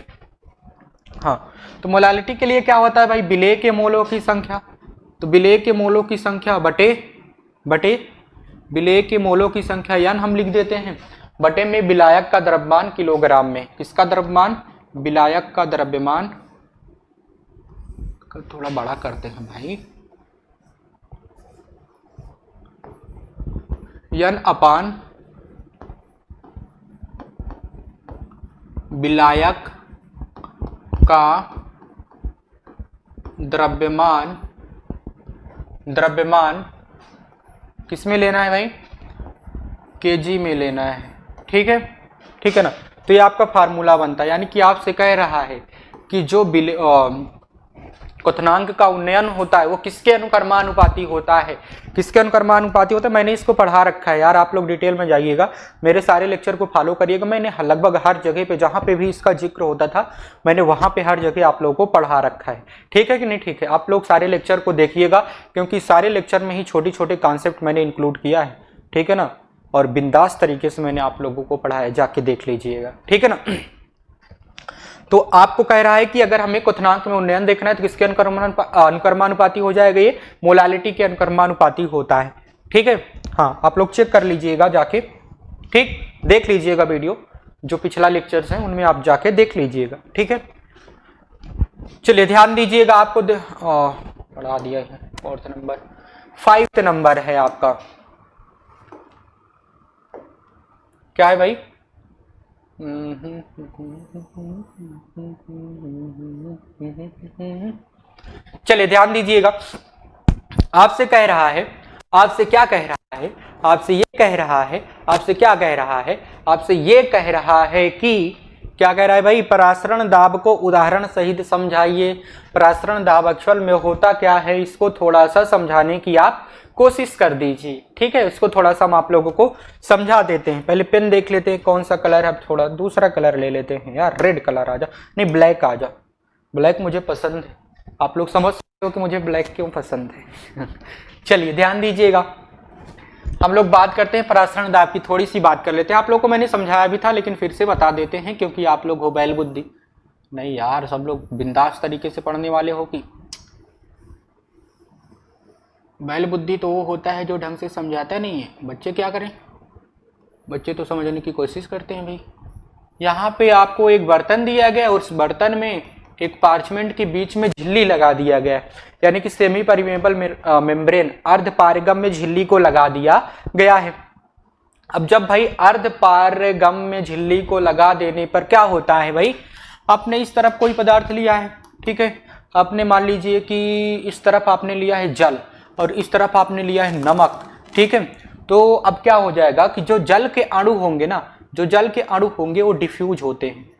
हाँ, तो मोलालिटी के लिए क्या होता है भाई, विलेय के मोलों की संख्या, तो विलेय के मोलों की संख्या बटे विलेय के मोलों की संख्या यान हम लिख देते हैं, बटे में विलायक का द्रव्यमान किलोग्राम में। किसका द्रव्यमान, विलायक का द्रव्यमान, थोड़ा बड़ा करते हैं भाई, यन अपान विलायक का द्रव्यमान द्रव्यमान किस में लेना है भाई, केजी में लेना है, ठीक है ना। तो ये आपका फार्मूला बनता है, यानी कि आपसे कह रहा है कि जो क्वथनांक का उन्नयन होता है वो किसके अनुकर्मानुपाती होता है, किसके अनुकर्मानुपाती होता है। मैंने इसको पढ़ा रखा है यार, आप लोग डिटेल में जाइएगा, मेरे सारे लेक्चर को फॉलो करिएगा। मैंने लगभग हर जगह पे जहाँ पे भी इसका जिक्र होता था मैंने वहाँ पे हर जगह आप लोगों को पढ़ा रखा है, ठीक है कि नहीं, ठीक है। आप लोग सारे लेक्चर को देखिएगा, क्योंकि सारे लेक्चर में ही छोटे छोटे कॉन्सेप्ट मैंने इंक्लूड किया है, ठीक है ना, और बिंदास तरीके से मैंने आप लोगों को पढ़ाया, जाके देख लीजिएगा, ठीक है ना। तो आपको कह रहा है कि अगर हमें क्वथनांक में उन्नयन देखना है तो किसके अनुकर्मानुपाती हो जाएगा, ये मोलालिटी के अनुकर्मानुपाती होता है, ठीक है। हाँ, आप लोग चेक कर लीजिएगा जाके, ठीक, देख लीजिएगा वीडियो, जो पिछला लेक्चर्स हैं उनमें आप जाके देख लीजिएगा, ठीक है। चलिए ध्यान दीजिएगा, आपको पढ़ा दिया है। फोर्थ नंबर, 5th नंबर है आपका, क्या है भाई, चलिए ध्यान दीजिएगा। आपसे कह रहा है, आपसे क्या कह रहा है, आपसे ये कह रहा है, आपसे क्या कह रहा है, आपसे ये कह रहा है कि क्या कह रहा है भाई, परासरण दाब को उदाहरण सहित समझाइए। परासरण दाब एक्चुअल में होता क्या है, इसको थोड़ा सा समझाने की आप कोशिश कर दीजिए, ठीक है। इसको थोड़ा सा हम आप लोगों को समझा देते हैं। पहले पेन देख लेते हैं कौन सा कलर है, अब थोड़ा दूसरा कलर ले लेते हैं यार, रेड कलर आ जा, नहीं ब्लैक आ जा, ब्लैक मुझे पसंद है। आप लोग समझ सकते हो कि मुझे ब्लैक क्यों पसंद है। चलिए ध्यान दीजिएगा, हम लोग बात करते हैं परासरण दाब की, थोड़ी सी बात कर लेते हैं। आप लोग को मैंने समझाया भी था, लेकिन फिर से बता देते हैं, क्योंकि आप लोग हो बैल बुद्धि, नहीं यार सब लोग बिंदास तरीके से पढ़ने वाले हो कि बैल बुद्धि तो वो होता है जो ढंग से समझाता नहीं है। बच्चे क्या करें, बच्चे तो समझने की कोशिश करते हैं भाई। यहाँ पे आपको एक बर्तन दिया गया, उस बर्तन में एक पार्चमेंट के बीच में झिल्ली लगा दिया गया, यानी कि सेमी परमेबल मेम्ब्रेन, अर्ध पारगम्य झिल्ली को लगा दिया गया है। अब जब भाई अर्ध पारगम्य झिल्ली को लगा देने पर क्या होता है भाई, आपने इस तरफ कोई पदार्थ लिया है, ठीक है, आपने मान लीजिए कि इस तरफ आपने लिया है जल और इस तरफ आपने लिया है नमक, ठीक है। तो अब क्या हो जाएगा कि जो जल के अणु होंगे ना, जो जल के अणु होंगे वो डिफ्यूज होते हैं,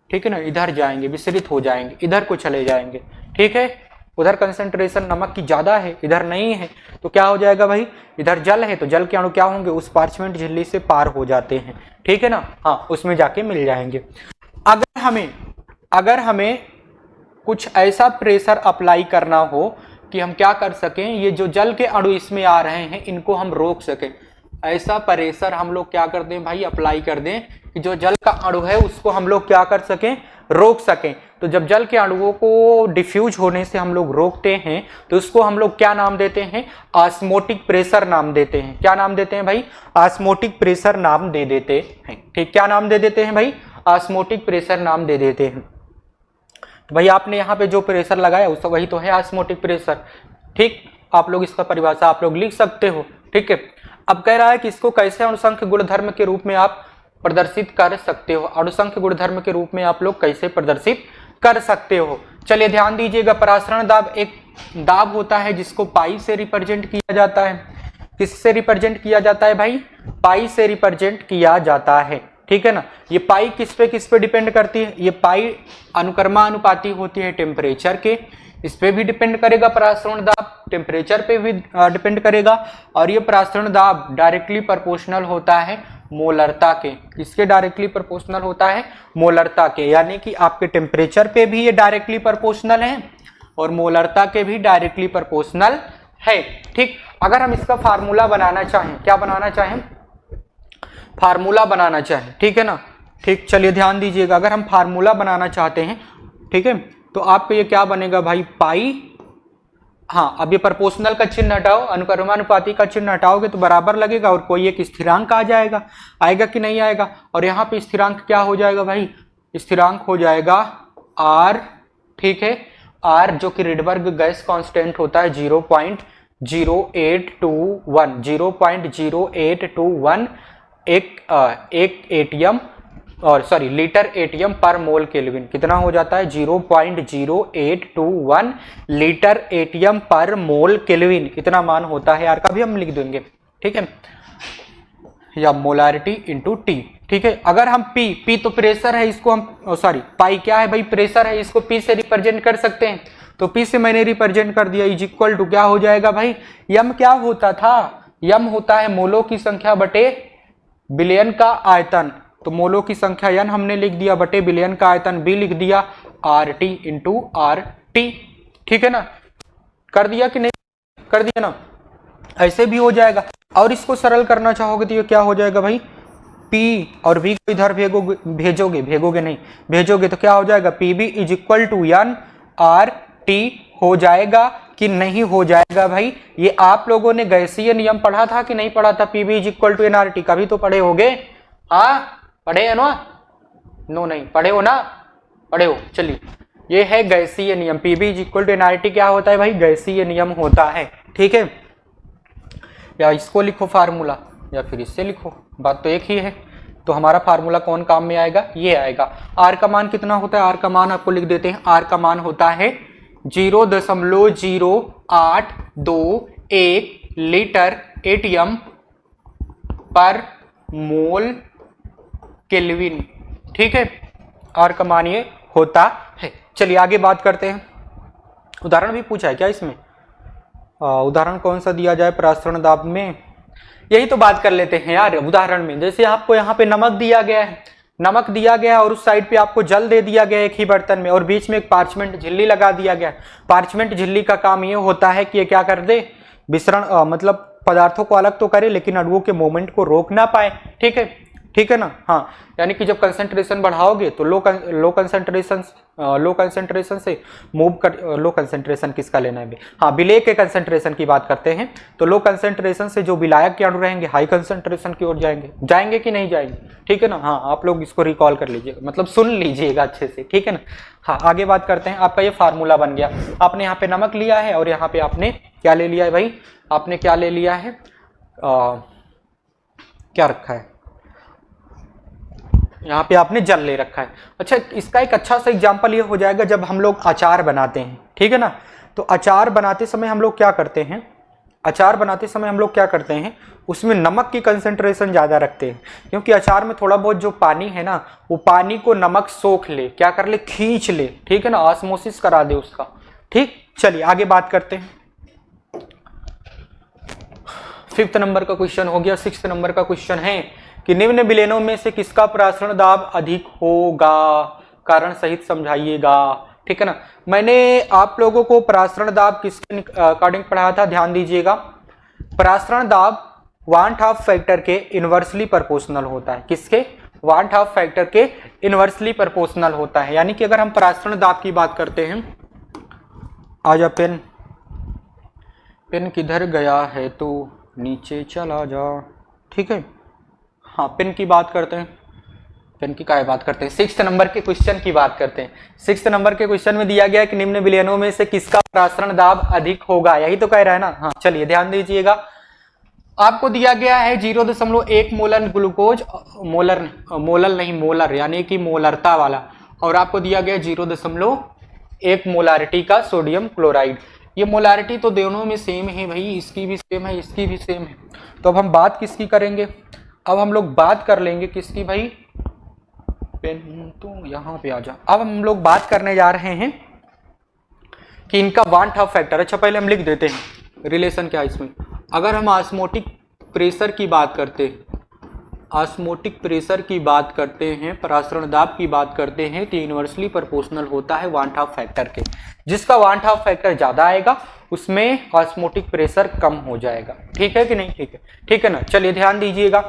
ठीक है ना, इधर जाएंगे, विसरित हो जाएंगे, इधर को चले जाएंगे, ठीक है। उधर कंसंट्रेशन नमक की ज्यादा है, इधर नहीं है, तो क्या हो जाएगा भाई, इधर जल है तो जल के अणु क्या होंगे, उस पार्चमेंट झिल्ली से पार हो जाते हैं, ठीक है ना, हाँ उसमें जाके मिल जाएंगे। अगर हमें कुछ ऐसा प्रेशर अप्लाई करना हो कि हम क्या कर सकें, ये जो जल के अणु इसमें आ रहे हैं इनको हम रोक सकें, ऐसा प्रेशर हम लोग क्या कर दें भाई, अप्लाई कर दें कि जो जल का अणु है उसको हम लोग क्या कर सकें, रोक सकें। तो जब जल के अणुओं को डिफ्यूज होने से हम लोग रोकते हैं तो उसको हम लोग क्या नाम देते हैं, ऑस्मोटिक प्रेशर नाम देते हैं। क्या नाम देते हैं भाई, ऑस्मोटिक प्रेशर नाम दे देते हैं, ठीक, क्या नाम दे देते हैं भाई, ऑस्मोटिक प्रेशर नाम दे देते हैं। तो भाई आपने यहाँ पे जो प्रेशर लगाया उसका वही तो है ऑस्मोटिक प्रेशर, ठीक। आप लोग इसका परिभाषा आप लोग लिख सकते हो, ठीक है। अब कह रहा है कि इसको कैसे अणुसंख्य गुणधर्म के रूप में आप प्रदर्शित कर सकते हो, अणुसंख्य गुणधर्म के रूप में आप लोग कैसे प्रदर्शित कर सकते हो। चलिए ध्यान दीजिएगा, परासरण दाब एक दाब होता है जिसको पाई से रिप्रेजेंट किया जाता है। किससे रिप्रेजेंट किया जाता है भाई, पाई से रिप्रेजेंट किया जाता है, ठीक है ना। ये पाई किस पे डिपेंड करती है, ये पाई अनुकर्मानुपाती होती है टेम्परेचर के, इस पे भी डिपेंड करेगा परासरण दाब, टेम्परेचर पे भी डिपेंड करेगा, और ये परासरण दाब डायरेक्टली प्रोपोर्शनल होता है मोलरता के। किसके डायरेक्टली प्रोपोर्शनल होता है, मोलरता के, यानी कि आपके टेम्परेचर पे भी ये डायरेक्टली प्रोपोर्शनल है और मोलरता के भी डायरेक्टली प्रोपोर्शनल है, ठीक। अगर हम इसका फार्मूला बनाना चाहें, क्या बनाना चाहें, फार्मूला बनाना चाहें, ठीक है ना, ठीक। चलिए ध्यान दीजिएगा, अगर हम फार्मूला बनाना चाहते हैं, ठीक है, तो आपको ये क्या बनेगा भाई, पाई, हाँ अब ये प्रोपोर्शनल का चिन्ह हटाओ, अनुकर्मानुपाती का चिन्ह हटाओगे तो बराबर लगेगा और कोई एक स्थिरांक आ जाएगा, आएगा कि नहीं आएगा, और यहाँ पे स्थिरांक क्या हो जाएगा भाई, स्थिरांक हो जाएगा आर, ठीक है, आर जो कि रिडबर्ग गैस कांस्टेंट होता है 0.0821, 0.0821 एक एटीएम और सॉरी लीटर एटीएम पर मोल केल्विन कितना हो जाता है 0.0821 लीटर एटीएम पर मोल केल्विन कितना मान होता है यार का भी हम लिख देंगे, ठीक है, या मोलारिटी इंटू टी, ठीक है। अगर हम पी तो प्रेशर है, इसको हम सॉरी पाई क्या है भाई प्रेशर है, इसको पी से रिप्रेजेंट कर सकते हैं, तो पी से मैंने रिप्रेजेंट कर दिया, इज इक्वल टू क्या हो जाएगा भाई, यम क्या होता था, यम होता है मोलों की संख्या बटे बिलियन का आयतन, तो मोलों की संख्या एन हमने लिख दिया बटे बिलियन का आयतन बी लिख दिया, R T into R T, ठीक है ना, कर दिया कि नहीं कर दिया ना, ऐसे भी हो जाएगा। और इसको सरल करना चाहोगे तो ये क्या हो जाएगा भाई, P और V को इधर भेजोगे तो क्या हो जाएगा, PV is equal to n R T हो जाएगा कि नहीं हो जाएगा भाई। ये आप लोगों ने गैसीय नियम पढ़ा था कि नहीं पढ़ा था, PV is equal to n R T, कभी तो पढ़े होगे, हाँ पढ़े है ना, नो नहीं पढ़े हो ना, पढ़े हो, चलिए ये है गैसीय नियम, PV is equal to n R T क्या होता है भाई, गैसीय नियम होता है, ठीक है। या इसको लिखो फार्मूला या फिर इससे लिखो, बात तो एक ही है, तो हमारा फार्मूला कौन काम में आएगा, ये आएगा। आर का मान कितना होता है, आर का मान आपको लिख देते हैं, आर का मान होता है 0.0821 लीटर एटीएम पर मोल केल्विन, ठीक है, आर का मान ये होता है। चलिए आगे बात करते हैं, उदाहरण भी पूछा है क्या इसमें, उदाहरण कौन सा दिया जाए प्रसारण दाब में, यही तो बात कर लेते हैं यार। उदाहरण में जैसे आपको यहाँ पे नमक दिया गया है, नमक दिया गया और उस साइड पे आपको जल दे दिया गया एक ही बर्तन में, और बीच में एक पार्चमेंट झिल्ली लगा दिया गया। पार्चमेंट झिल्ली का काम ये होता है कि ये क्या कर दे, विसरण मतलब पदार्थों को अलग तो करे लेकिन अणुओं के मूवमेंट को रोक ना पाए, ठीक है, ठीक है ना, हाँ, यानी कि जब कंसंट्रेशन बढ़ाओगे तो लो कंसंट्रेशन से मूव कर, लो कंसंट्रेशन किसका लेना है, हाँ विलेय के कंसंट्रेशन की बात करते हैं, तो लो कंसंट्रेशन से जो विलायक के अणु रहेंगे हाई कंसंट्रेशन की ओर जाएंगे कि नहीं जाएंगे, ठीक है ना, हाँ आप लोग इसको रिकॉल कर लीजिएगा, मतलब सुन लीजिएगा अच्छे से, ठीक है ना। हाँ आगे बात करते हैं, आपका ये फार्मूला बन गया, आपने यहाँ पे नमक लिया है और यहाँ पे आपने क्या ले लिया है भाई, आपने क्या ले लिया है, क्या रखा है, यहाँ पे आपने जल ले रखा है। अच्छा इसका एक अच्छा सा एग्जांपल ये हो जाएगा जब हम लोग अचार बनाते हैं, ठीक है ना, तो अचार बनाते समय हम लोग क्या करते हैं, अचार बनाते समय हम लोग क्या करते हैं, उसमें नमक की कंसंट्रेशन ज़्यादा रखते हैं, क्योंकि अचार में थोड़ा बहुत जो पानी है ना, वो पानी को नमक सोख ले, क्या कर ले, खींच ले, ठीक है ना, ऑस्मोसिस करा दे उसका, ठीक। चलिए आगे बात करते हैं, 5th नंबर का क्वेश्चन हो गया। 6th नंबर का क्वेश्चन है कि निम्न विलेनों में से किसका प्रसारण दाब अधिक होगा, कारण सहित समझाइएगा, ठीक है ना। मैंने आप लोगों को प्रसारण दाब किसके अकॉर्डिंग पढ़ाया था, ध्यान दीजिएगा। प्रसारण दाब 1/2 फैक्टर के इनवर्सली प्रोपोर्शनल होता है, किसके, 1/2 फैक्टर के इनवर्सली प्रोपोर्शनल होता है, यानी कि अगर हम प्रसारण दाब की बात करते हैं, आजा पेन किधर गया है तो नीचे चला जा, ठीक है, हाँ पेन की बात करते हैं, पेन की क्या बात करते हैं, 6th नंबर के क्वेश्चन की बात करते हैं। 6th नंबर के क्वेश्चन में दिया गया है कि निम्न विलयनों में से किसका प्रसारण दाब अधिक होगा, यही तो कह रहा है ना। हाँ चलिए ध्यान दीजिएगा, आपको दिया गया है 0.1 मोलर ग्लूकोज, मोलर यानी कि मोलरता वाला, और आपको दिया गया 0.1 मोलारिटी का सोडियम क्लोराइड। ये मोलारिटी तो दोनों में सेम है भाई, इसकी भी सेम है, इसकी भी सेम है। तो अब हम बात किसकी करेंगे, अब हम लोग बात कर लेंगे किसकी भाई, पेन तो यहाँ पे आ जा। अब हम लोग बात करने जा रहे हैं कि इनका 1/2 फैक्टर, अच्छा पहले हम लिख देते हैं रिलेशन क्या है इसमें। अगर हम ऑस्मोटिक प्रेशर की बात करते हैं, ऑस्मोटिक प्रेशर की बात करते हैं, प्रसारण दाब की बात करते हैं, तो इनवर्सली प्रोपोर्शनल होता है 1/2 फैक्टर के। जिसका 1/2 फैक्टर ज्यादा आएगा उसमें ऑस्मोटिक प्रेशर कम हो जाएगा, ठीक है कि नहीं, ठीक है, ठीक है ना। चलिए ध्यान दीजिएगा,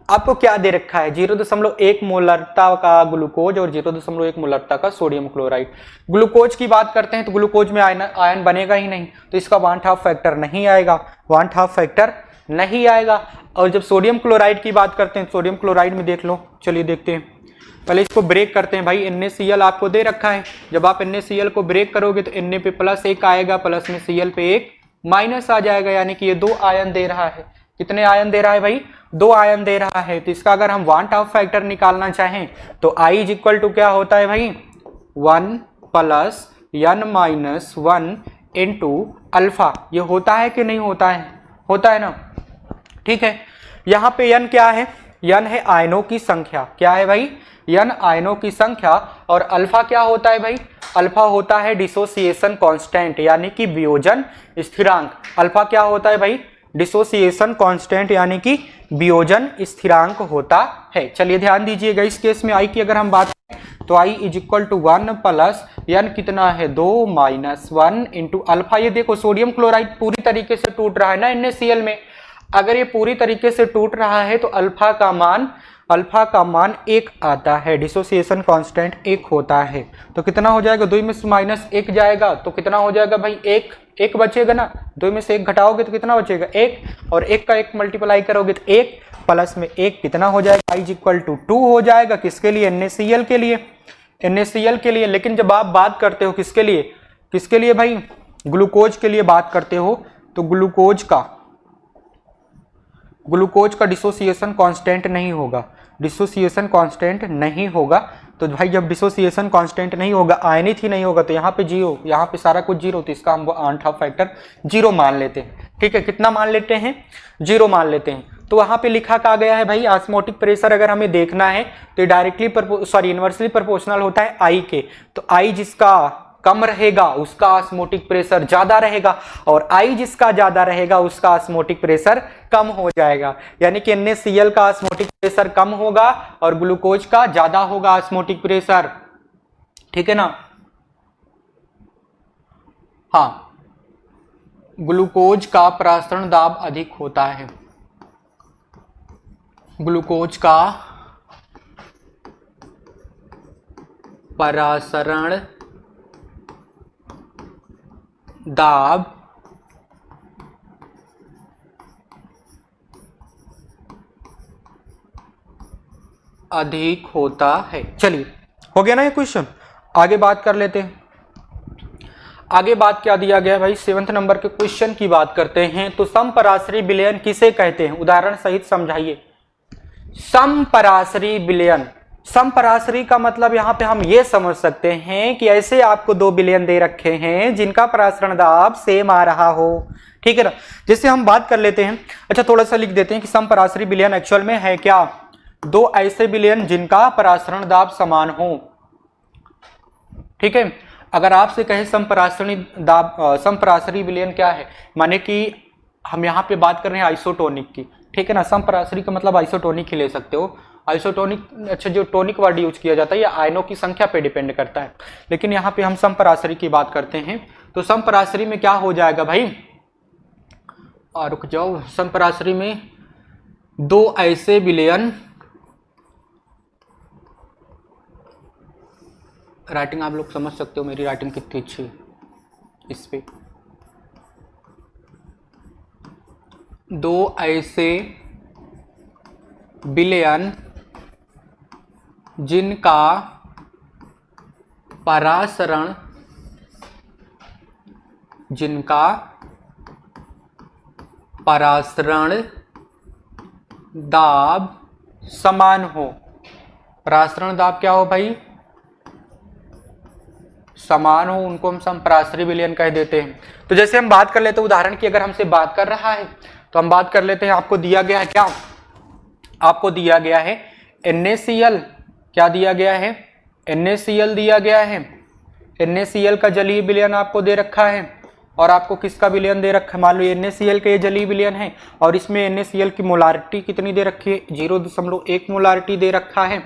आपको क्या दे रखा है, 0.1 मोलरता का ग्लूकोज और 0.1 मोलरता का सोडियम क्लोराइड। ग्लूकोज की बात करते हैं तो ग्लूकोज में आयन बनेगा ही नहीं, तो इसका 1/2 फैक्टर नहीं आएगा, 1/2 फैक्टर नहीं आएगा। और जब सोडियम क्लोराइड की बात करते हैं, सोडियम क्लोराइड में देख लो, चलिए देखते हैं, पहले इसको ब्रेक करते हैं भाई। NaCl आपको दे रखा है, जब आप NaCl को ब्रेक करोगे तो Na पे +1 आएगा, प्लस में Cl पे 1 माइनस आ जाएगा, यानी कि ये 2 आयन दे रहा है, कितने आयन दे रहा है भाई? 2 आयन दे रहा है। तो इसका अगर हम वांट ऑफ फैक्टर निकालना चाहें तो I इज इक्वल टू क्या होता है भाई? 1 plus n minus 1 into alpha. ये होता है कि नहीं होता है? होता है ना, ठीक है। यहाँ पे n क्या है? n है आयनों की संख्या। क्या है भाई? n आयनों की संख्या। और अल्फा क्या होता है भाई? अल्फा होता है डिसोसिएशन कांस्टेंट यानी कि वियोजन स्थिरांक। अल्फा क्या होता है भाई? डिसोसिएशन कांस्टेंट यानी कि वियोजन स्थिरांक होता है। चलिए ध्यान दीजिएगा, इस केस में I की अगर हम बात करें तो I is equal to 1 plus n कितना है? 2 माइनस 1 इंटू अल्फा। ये देखो सोडियम क्लोराइड पूरी तरीके से टूट रहा है ना NaCl में। अगर ये पूरी तरीके से टूट रहा है तो अल्फा का मान 1 आता है। डिसोसिएशन कांस्टेंट 1 होता है। तो कितना हो जाएगा? 2 में से माइनस 1 जाएगा तो कितना हो जाएगा भाई? 1 बचेगा ना। 2 में से 1 घटाओगे तो कितना बचेगा? 1। और 1 का 1 मल्टीप्लाई करोगे तो 1 प्लस में 1 कितना हो जाएगा? I इज इक्वल टू 2 हो जाएगा। किसके लिए? NaCl के लिए। NaCl के लिए। लेकिन जब आप बात करते हो किसके लिए? किसके लिए भाई? ग्लूकोज के लिए बात करते हो तो ग्लूकोज का डिसोसिएशन कांस्टेंट नहीं होगा। डिसोसिएशन कांस्टेंट नहीं होगा। तो भाई जब डिसोसिएशन कांस्टेंट नहीं होगा, आयनित ही नहीं होगा, तो यहाँ पे 0, यहाँ पे सारा कुछ 0, तो इसका हम वांट ऑफ फैक्टर 0 मान लेते हैं। ठीक है, कितना मान लेते हैं? 0 मान लेते हैं। तो वहां पे लिखा क्या गया है भाई? ऑस्मोटिक प्रेशर अगर हमें देखना है तो डायरेक्टली इनवर्सली प्रोपोर्शनल होता है I के। तो I जिसका कम रहेगा उसका ऑस्मोटिक प्रेशर ज्यादा रहेगा, और I जिसका ज्यादा रहेगा उसका ऑस्मोटिक प्रेशर कम हो जाएगा। यानी कि NaCl का ऑस्मोटिक प्रेशर कम होगा और ग्लूकोज का ज्यादा होगा ऑस्मोटिक प्रेशर। ठीक है ना? हाँ, ग्लूकोज का परासरण दाब अधिक होता है। ग्लूकोज का परासरण दाब अधिक होता है। चलिए, हो गया ना ये क्वेश्चन। आगे बात कर लेते हैं। आगे बात क्या दिया गया भाई? 7वें नंबर के क्वेश्चन की बात करते हैं। तो समपराशरी विलयन किसे कहते हैं? उदाहरण सहित समझाइए। समपराशरी विलयन। समपराशरी का मतलब यहां पे हम ये समझ सकते हैं कि ऐसे आपको 2 विलयन दे रखे हैं जिनका परासरण दाब सेम आ रहा हो। ठीक है ना? जैसे हम बात कर लेते हैं। अच्छा, थोड़ा सा लिख देते हैं कि समपराशरी विलयन एक्चुअल में है क्या? 2 ऐसे विलयन जिनका परासरण दाब समान हो। ठीक है, अगर आपसे कहे समपराशरी विलयन क्या है, माने कि हम यहाँ पे बात कर रहे हैं आइसोटोनिक की। ठीक है ना? समपराशरी का मतलब आइसोटोनिक ही ले सकते हो। आइसोटोनिक, अच्छा, जो टोनिक वर्ड यूज किया जाता है ये आयनों की संख्या पे डिपेंड करता है, लेकिन यहाँ पे हम समपराशरी की बात करते हैं। तो समपराशरी में क्या हो जाएगा भाई? रुक जाओ। समपराशरी में 2 ऐसे विलयन, राइटिंग आप लोग समझ सकते हो मेरी राइटिंग कितनी अच्छी है इस पे। 2 ऐसे विलयन जिनका परासरण दाब समान हो। परासरण दाब क्या हो भाई? समान हो, उनको हम समपराशरी विलयन कह देते हैं। तो जैसे हम बात कर लेते हैं उदाहरण की, अगर हमसे बात कर रहा है तो हम बात कर लेते हैं। आपको दिया गया है क्या? आपको दिया गया है NaCl। क्या दिया गया है? NaCl दिया गया है। NaCl का जलीय विलयन आपको दे रखा है, और आपको किसका विलयन दे रखा है? मान लो NaCl का ये जलीय विलयन है, और इसमें NaCl की मोलारिटी कितनी दे रखी है? 0.1 मोलारिटी दे रखा है।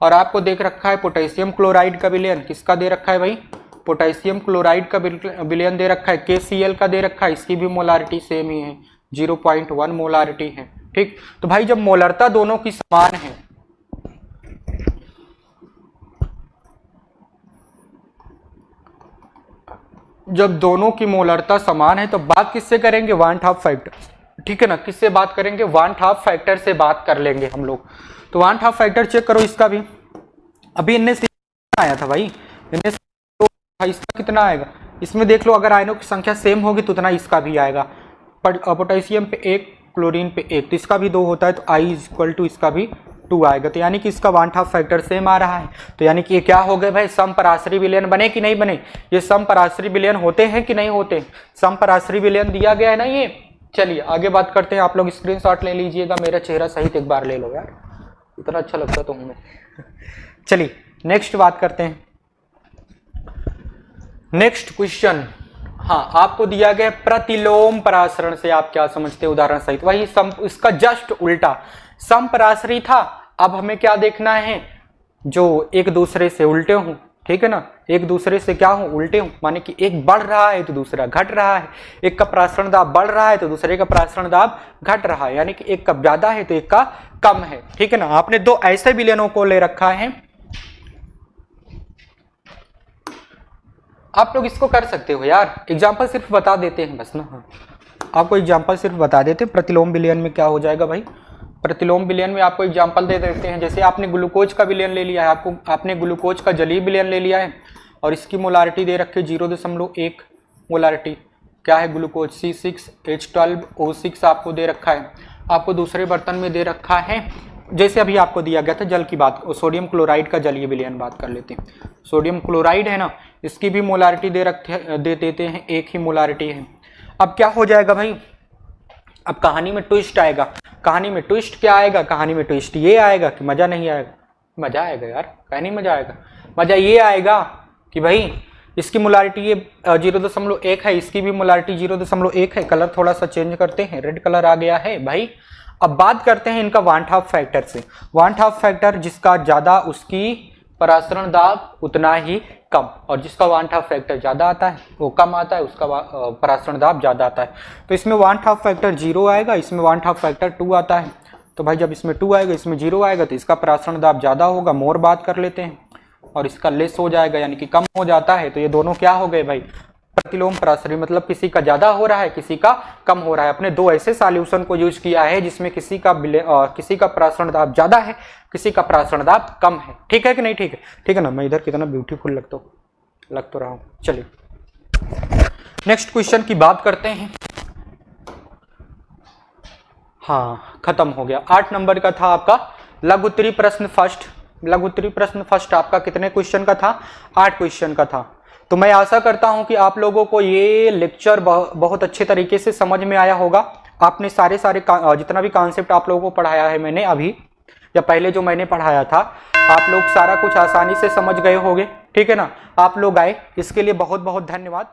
और आपको देख रखा है पोटेशियम क्लोराइड का विलयन। किसका दे रखा है भाई? पोटेशियम क्लोराइड का विलयन दे रखा है। KCl का दे रखा है, इसकी भी मोलारिटी सेम ही है, 0.1 मोलारिटी है। ठीक, तो भाई जब मोलरता दोनों की समान है, जब दोनों की मोलरता समान है तो बात किससे करेंगे? Want of factor. ठीक है ना? किससे बात करेंगे? वांट ऑफ फैक्टर से बात कर लेंगे हम लोग। तो वांट ऑफ फैक्टर चेक करो इसका भी। अभी NaCl आया था भाई, NaCl इसका कितना आएगा? इसमें देख लो, अगर आयनों की संख्या सेम होगी तो उतना इसका भी आएगा। पोटेशियम पे 1 क्लोरीन पे 1, तो इसका भी 2 होता है, तो I इज इक्वल टू इसका भी 2 आएगा। तो यानी कि इसका 1/2 फैक्टर सेम आ रहा है। तो यानी कि ये क्या हो गए भाई, समपराश्रयी विलयन बने कि नहीं बने? ये समपराश्रयी विलयन होते हैं कि नहीं होते? समपराश्रयी विलयन दिया गया है ना ये। चलिए आगे बात करते हैं। आप लोग स्क्रीनशॉट ले लीजिएगा, मेरा चेहरा सहित एक बार ले लो यार, इतना अच्छा लगता तो हूं मैं। चलिए नेक्स्ट बात करते हैं। नेक्स्ट क्वेश्चन, हाँ आपको दिया गया प्रतिलोम परासरण से आप क्या समझते हैं उदाहरण सहित। वही इसका जस्ट उल्टा, समपराश्रयी था, अब हमें क्या देखना है, जो एक दूसरे से उल्टे हों, ठीक है ना, एक दूसरे से क्या हो, उल्टे हों, माने कि एक बढ़ रहा है तो दूसरा घट रहा है, एक का परासरण दाब बढ़ रहा है तो दूसरे का परासरण दाब घट रहा है, यानी कि एक का ज्यादा है तो एक का कम है, ठीक है ना। आपने दो ऐसे विलयनों को ले रखा है, आप लोग इसको कर सकते हो यार, एग्जाम्पल सिर्फ बता देते हैं बस ना। हाँ आपको एग्जाम्पल सिर्फ बता देते हैं, प्रतिलोम विलयन में क्या हो जाएगा भाई, प्रतिलोम विलयन में आपको एग्जाम्पल दे देते हैं। जैसे आपने ग्लूकोज का विलयन ले लिया है, आपने ग्लूकोज का जलीय विलयन ले लिया है और इसकी मोलारिटी दे रखी है 0.1 मोलारिटी, क्या है ग्लूकोज C6H12O6 आपको दे रखा है। आपको दूसरे बर्तन में दे रखा है, जैसे अभी आपको दिया गया था जल की बात, सोडियम क्लोराइड का जलीय विलयन बात कर लेते हैं। सोडियम क्लोराइड है ना, इसकी भी मोलारिटी दे देते हैं, एक ही मोलारिटी है। अब क्या हो जाएगा भाई, अब कहानी में ट्विस्ट आएगा। कहानी में ट्विस्ट क्या आएगा, कहानी में ट्विस्ट ये आएगा कि मजा नहीं आएगा, मजा आएगा यार, कहीं मजा आएगा। मजा ये आएगा कि भाई इसकी मोलारिटी ये 0.1 है, इसकी भी मोलारिटी 0.1 है। कलर थोड़ा सा चेंज करते हैं, रेड कलर आ गया है भाई। अब बात करते हैं इनका 1/2 फैक्टर से। 1/2 फैक्टर जिसका ज्यादा उसकी परासरण दाब उतना ही कम, और जिसका 1/2 फैक्टर ज्यादा आता है वो कम आता है, उसका परासरण दाब ज्यादा आता है। तो इसमें 1/2 फैक्टर 0 आएगा, इसमें 1/2 फैक्टर 2 आता है। तो भाई जब इसमें 2 आएगा इसमें 0 आएगा, तो इसका परासरण दाब ज्यादा होगा, मोर बात कर लेते हैं, और इसका लेस हो जाएगा यानी कि कम हो जाता है। तो ये दोनों क्या हो गए भाई, प्रतिलोम पराश्रयी, मतलब किसी का ज्यादा हो रहा है किसी का कम हो रहा है। अपने दो ऐसे सॉल्यूशन को यूज किया है जिसमें किसी का परासरण दाब ज्यादा है, किसी का परासरण दाब कम है, ठीक है कि नहीं, ठीक है, ठीक है ना। मैं इधर कितना ब्यूटीफुल लग तो रहा हूं। चलिए नेक्स्ट क्वेश्चन की बात करते हैं। हाँ खत्म हो गया, 8 नंबर का था आपका लघु उत्तरीय प्रश्न फर्स्ट। लघु उत्तरीय प्रश्न फर्स्ट आपका कितने क्वेश्चन का था, 8 क्वेश्चन का था। तो मैं आशा करता हूं कि आप लोगों को ये लेक्चर बहुत अच्छे तरीके से समझ में आया होगा। आपने सारे जितना भी कॉन्सेप्ट आप लोगों को पढ़ाया है मैंने अभी या पहले जो मैंने पढ़ाया था, आप लोग सारा कुछ आसानी से समझ गए होंगे, ठीक है ना। आप लोग आए इसके लिए बहुत बहुत धन्यवाद।